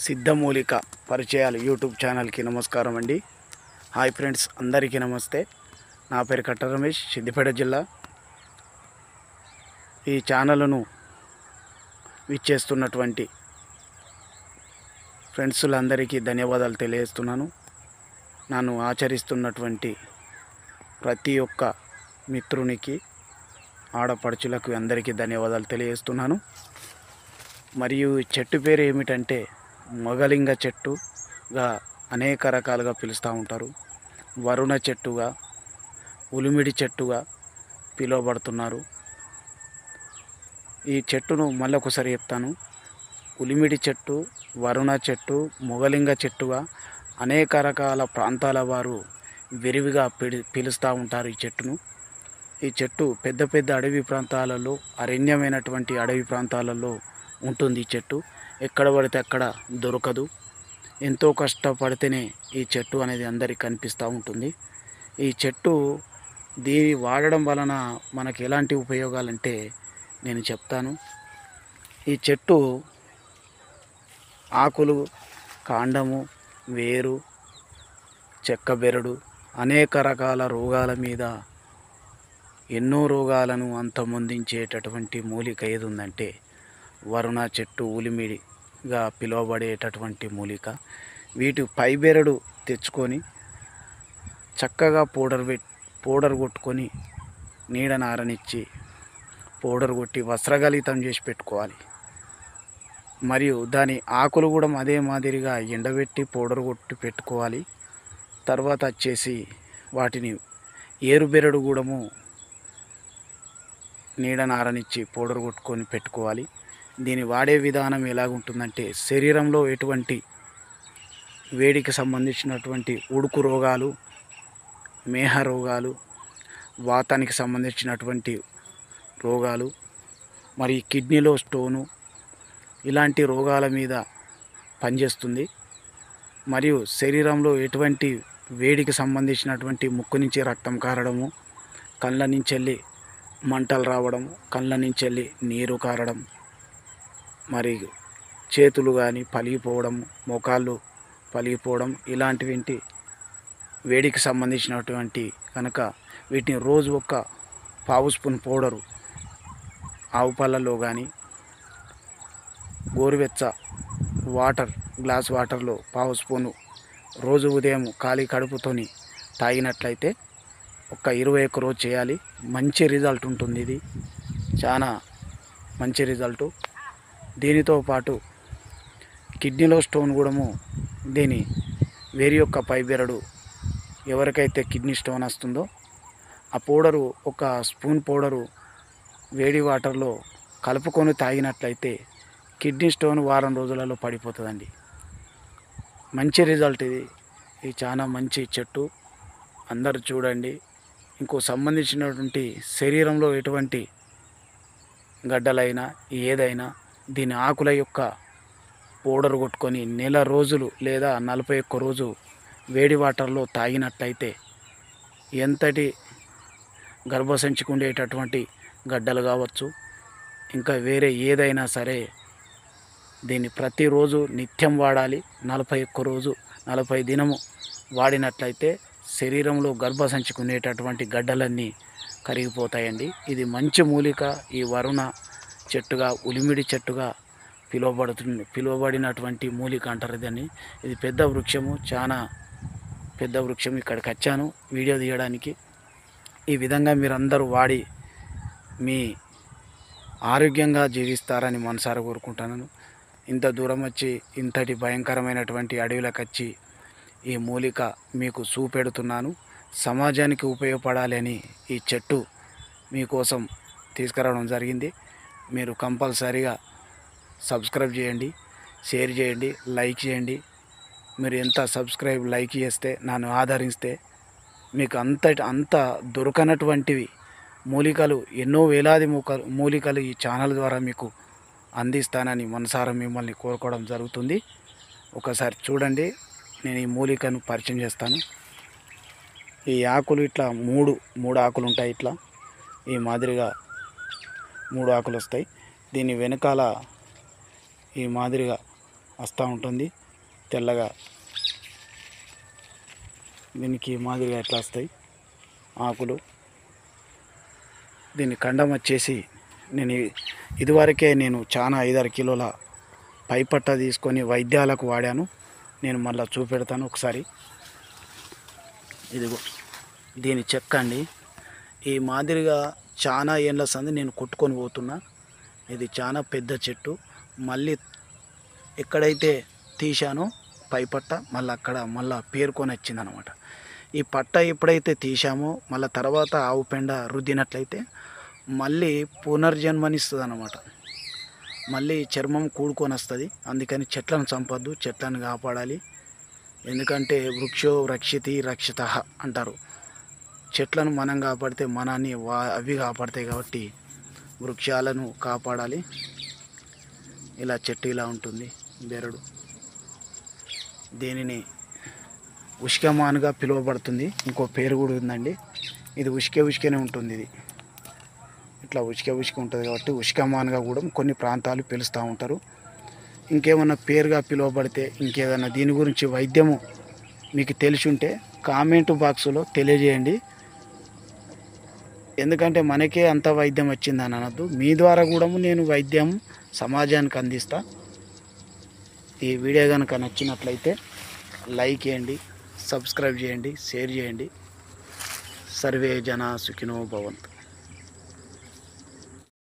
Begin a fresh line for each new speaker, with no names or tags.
సిద్ధమూలిక పరిచయాలు యూట్యూబ్ ఛానల్కి నమస్కారం అండి. హాయ్ ఫ్రెండ్స్, అందరికీ నమస్తే. నా పేరు కట్ట రమేష్, సిద్దిపేట జిల్లా. ఈ ఛానల్ను విచ్చేస్తున్నటువంటి ఫ్రెండ్స్లందరికీ ధన్యవాదాలు తెలియజేస్తున్నాను. నన్ను ఆచరిస్తున్నటువంటి ప్రతి ఒక్క మిత్రునికి, ఆడపడుచులకు అందరికీ ధన్యవాదాలు తెలియజేస్తున్నాను. మరియు ఈ చెట్టు పేరు ఏమిటంటే మొగలింగ చెట్టుగా అనేక రకాలుగా పిలుస్తూ ఉంటారు. వరుణ చెట్టుగా, ఉలిమిడి చెట్టుగా పిలువబడుతున్నారు. ఈ చెట్టును మళ్ళొకసారి చెప్తాను. ఉలిమిడి చెట్టు, వరుణ చెట్టు, మొగలింగ చెట్టుగా అనేక రకాల ప్రాంతాల వారు విరివిగా పిలుస్తూ ఉంటారు ఈ చెట్టును. ఈ చెట్టు పెద్ద పెద్ద అడవి ప్రాంతాలలో, అరణ్యమైనటువంటి అడవి ప్రాంతాలలో ఉంటుంది. ఈ చెట్టు ఎక్కడ పడితే అక్కడ దొరకదు. ఎంతో కష్టపడితేనే ఈ చెట్టు అనేది అందరికి కనిపిస్తూ ఉంటుంది. ఈ చెట్టు దీన్ని వాడడం వలన మనకు ఎలాంటి ఉపయోగాలంటే నేను చెప్తాను. ఈ చెట్టు ఆకులు, కాండము, వేరు, చెక్క బెరడు అనేక రకాల రోగాల మీద, ఎన్నో రోగాలను అంతమొందించేటటువంటి మూలిక ఏది ఉందంటే వరుణ చెట్టు, ఉలిమిడిగా పిలువబడేటటువంటి మూలిక. వీటి పై బెరడు తెచ్చుకొని చక్కగా పౌడర్ కొట్టుకొని నీడను ఆరనిచ్చి పౌడర్ కొట్టి వస్త్రగలితం చేసి పెట్టుకోవాలి. మరియు దాని ఆకులు కూడా అదే మాదిరిగా ఎండబెట్టి పౌడర్ కొట్టి పెట్టుకోవాలి. తర్వాత వచ్చేసి వాటిని ఏరుబెరడు కూడాము నీడను ఆరనిచ్చి పౌడర్ కొట్టుకొని పెట్టుకోవాలి. దీన్ని వాడే విధానం ఎలాగుంటుందంటే శరీరంలో ఎటువంటి వేడికి సంబంధించినటువంటి ఉడుకు రోగాలు, మేహ రోగాలు, వాతానికి సంబంధించినటువంటి రోగాలు, మరి కిడ్నీలో స్టోను ఇలాంటి రోగాల మీద పనిచేస్తుంది. మరియు శరీరంలో ఎటువంటి వేడికి సంబంధించినటువంటి ముక్కు నుంచి రక్తం కారడము, కళ్ళ నుంచి వెళ్ళి మంటలు రావడం, కళ్ళ నుంచి వెళ్ళి నీరు కారడం, మరి చేతులు కానీ పలిగిపోవడం, మోకాళ్ళు పలిగిపోవడం ఇలాంటివి వేడికి సంబంధించినటువంటి కనుక వీటిని రోజు ఒక పావు స్పూన్ పౌడరు ఆవు పాలల్లో కానీ గోరువెచ్చ వాటర్, గ్లాస్ వాటర్లో పావు స్పూను రోజు ఉదయం ఖాళీ కడుపుతోని తాగినట్లయితే ఒక 21 రోజు చేయాలి. మంచి రిజల్ట్ ఉంటుంది. ఇది చాలా మంచి రిజల్టు. దీనితో పాటు కిడ్నీలో స్టోన్ కూడాము దీని వేరి యొక్క పై బెరడు ఎవరికైతే కిడ్నీ స్టోన్ వస్తుందో ఆ పౌడరు ఒక స్పూన్ పౌడరు వేడి వాటర్లో కలుపుకొని తాగినట్లయితే కిడ్నీ స్టోన్ వారం రోజులలో పడిపోతుందండి. మంచి రిజల్ట్ ఇది. ఇది చాలా మంచి చెట్టు, అందరూ చూడండి. ఇంకో సంబంధించినటువంటి శరీరంలో ఎటువంటి గడ్డలైనా ఏదైనా దీని ఆకుల యొక్క పౌడర్ కొట్టుకొని నెల రోజులు లేదా 41 రోజు వేడి వాటర్లో తాగినట్లయితే ఎంతటి గర్భసంచికి ఉండేటటువంటి గడ్డలు కావచ్చు, ఇంకా వేరే ఏదైనా సరే దీన్ని ప్రతిరోజు నిత్యం వాడాలి. 40 దినము వాడినట్లయితే శరీరంలో గర్భసంచికి ఉండేటటువంటి గడ్డలన్నీ కరిగిపోతాయండి. ఇది మంచి మూలిక. ఈ వరుణ చెట్టుగా, ఉలిమిడి చెట్టుగా పిలువబడినటువంటి మూలిక అంటారు దాన్ని. ఇది పెద్ద వృక్షము, చాలా పెద్ద వృక్షం. ఇక్కడికి వచ్చాను వీడియో తీయడానికి. ఈ విధంగా మీరందరూ వాడి మీ ఆరోగ్యంగా జీవిస్తారని మనసారా కోరుకుంటున్నాను. ఇంత దూరం వచ్చి ఇంతటి భయంకరమైనటువంటి అడవిలోకి వచ్చి ఈ మూలిక మీకు చూపెడుతున్నాను. సమాజానికి ఉపయోగపడాలి అని ఈ చెట్టు మీకోసం తీసుకురావడం జరిగింది. మీరు కంపల్సరీగా సబ్స్క్రైబ్ చేయండి, షేర్ చేయండి, లైక్ చేయండి. మీరు ఎంత సబ్స్క్రైబ్, లైక్ చేస్తే, నన్ను ఆదరిస్తే మీకు అంత దొరకనటువంటివి మూలికలు, ఎన్నో వేలాది మూలికలు ఈ ఛానల్ ద్వారా మీకు అందిస్తానని మనసారా మిమ్మల్ని కోరుకోవడం జరుగుతుంది. ఒకసారి చూడండి, నేను ఈ మూలికను పరిచయం చేస్తాను. ఈ ఆకులు ఇట్లా మూడు ఆకులు ఉంటాయి. ఇట్లా ఈ మాదిరిగా 3 ఆకులు వస్తాయి. దీని వెనకాల ఈ మాదిరిగా వస్తూ ఉంటుంది తెల్లగా. దీనికి మాదిరిగా ఎట్లా వస్తాయి ఆకులు. దీని కండం వచ్చేసి నేను ఇదివరకే చాలా 5-6 కిలోల పైపట్ట తీసుకొని వైద్యాలకు వాడాను. నేను మళ్ళీ చూపెడతాను ఒకసారి. ఇదిగో దీని చెక్క అండి. ఈ మాదిరిగా చాలా ఏళ్ళ సంది నేను కొట్టుకొని పోతున్నా. ఇది చాలా పెద్ద చెట్టు. మళ్ళీ ఎక్కడైతే తీశానో పైపట్ట మళ్ళీ పేరుకొని వచ్చిందనమాట. ఈ పట్ట ఎప్పుడైతే తీసామో మళ్ళీ తర్వాత ఆవు పెండ రుద్దినట్లయితే మళ్ళీ పునర్జన్మనిస్తుంది అన్నమాట. మళ్ళీ చర్మం కూడుకొని వస్తుంది. అందుకని చెట్లను చంపొద్దు, చెట్లను కాపాడాలి. ఎందుకంటే వృక్షో రక్షితి రక్షిత అంటారు. చెట్లను మనం కాపాడితే మనల్ని అవి కాపాడతాయి. కాబట్టి వృక్షాలను కాపాడాలి. ఇలా చెట్టు ఇలా ఉంటుంది బెరడు. దీనిని ఉష్కమానుగా పిలువబడుతుంది. ఇంకో పేరు కూడా ఉందండి. ఇది ఉష్కనే ఉంటుంది. ఇది ఇట్లా ఉష్క ఉంటుంది కాబట్టి ఉష్కమానుగా కూడా కొన్ని ప్రాంతాలు పిలుస్తూ ఉంటారు. ఇంకేమన్నా పేరుగా పిలువబడితే ఇంకేదన్నా దీని గురించి వైద్యము మీకు తెలిసి ఉంటే కామెంట్ బాక్స్లో తెలియజేయండి. ఎందుకంటే మనకే అంత వైద్యం వచ్చిందని అనద్దు. మీ ద్వారా కూడా నేను వైద్యం సమాజానికి అందిస్తా. ఈ వీడియో కనుక నచ్చినట్లయితే లైక్ చేయండి, సబ్స్క్రైబ్ చేయండి, షేర్ చేయండి. సర్వే జన సుఖినో భవంతు.